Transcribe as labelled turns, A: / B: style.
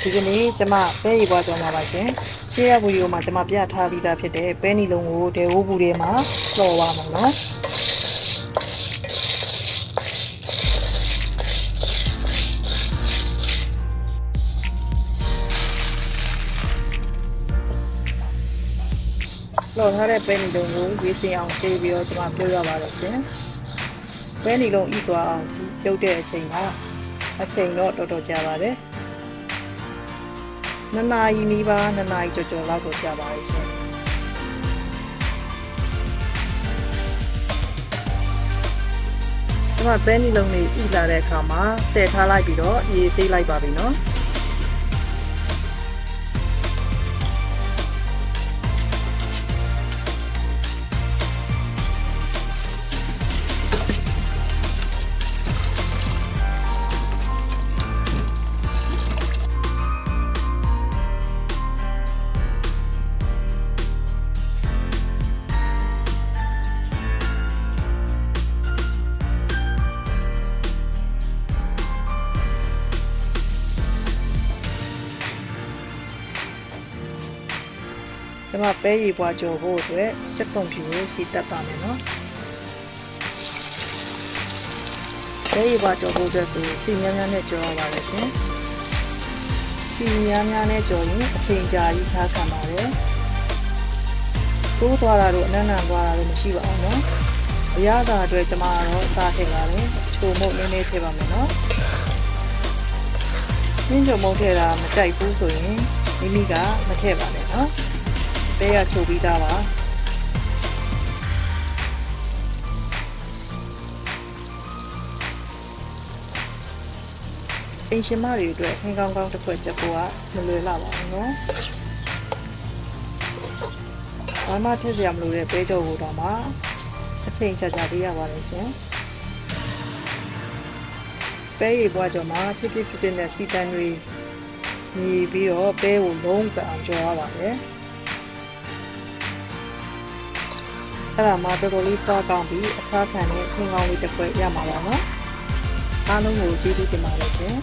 A: ဒီကနေ့ကျမပဲရီပွားကြောင်းပါပါရှင်ရှေ့ရဗီဒီယိုမှာကျမပြထားပြီးသားဖြစ်တဲ့ပဲနီလုံးကိုဒဲဝိုးဘူးထဲမှာလှော်ပါမယ်နော်လှော်ထားတဲ့ပဲနီလုံးကိုရေးစင်အောင်ပေးပြီးတော့ကျမပြောရပါတော့ရှင်ပဲနီလုံးဤသွားအောင်ပြုတ်တဲ့အချိန်ကအချိန်တော့တော်တော်ကြာပါတယ်2 နာရီနီးပါး2 နာရီကျော်လောက်ကိုကြာပါရဲ့ရှင်ဒီမှာပဲနီလုံးလေးဤလာတဲ့အခါမှာဆယ်ထားလိုက်ပြီးတော့ရေသေးလိုက်ပါပြီနော်ကျမပဲရီပွားကြော်ဖို့အတွက်စက်သုံးဖြူကိုစီတက်ပါမယ်နော်ပဲရီပွားကြော်ဖို့အတွက်ဆိုစီများများနဲ့ကြော်ရပါတယ်ရှင်စီများများနဲ့ကြော်ရင်အချိန်ကြာကြီးထားခံပါတယ်တိုးသွားတာတို့အနံ့နံသွားတာတို့မရှိပါဘူးနော်အရသာအတွက်ကျမကတော့စားထည့်ပါတယ်ချိုမုတ်နည်းနည်းထည့်ပါမယ်နော်နင်းချိုမုတ်ထည့်တာမကြိုက်ဘူးဆိုရင်မိမိကမထည့်ပါနဲ့နော်ပဲရချိုပြီးသားပါပင်ရှင်မတွေအတွက်ဟင်းကောင်းကောင်းတစ်ခွက်ချက်ဖို့ကမလွယ်လာပါဘူးနော်ဘာမှထည့်စရာမလိုတဲ့ပဲကြော်ကိုတော့မှအချိန်ကြာကြာပေးရပါတယ်ရှင်ပဲရီပွားကြော်မှာဖြစ်နဲ့စီတန်းတွေညီပြီးတော့ပဲကိုလုံးပအောင်ကြော်ရပါတယ်အဲ့ဒါမှတော်တော်လေးစားကောင်းပြီးအခါခံတဲ့ခင်းကောင်းလေးတစ်ခွက်ရမှာပါနော်အားလုံးကိုကျေးဇူးတင်ပါတယ်ရှင်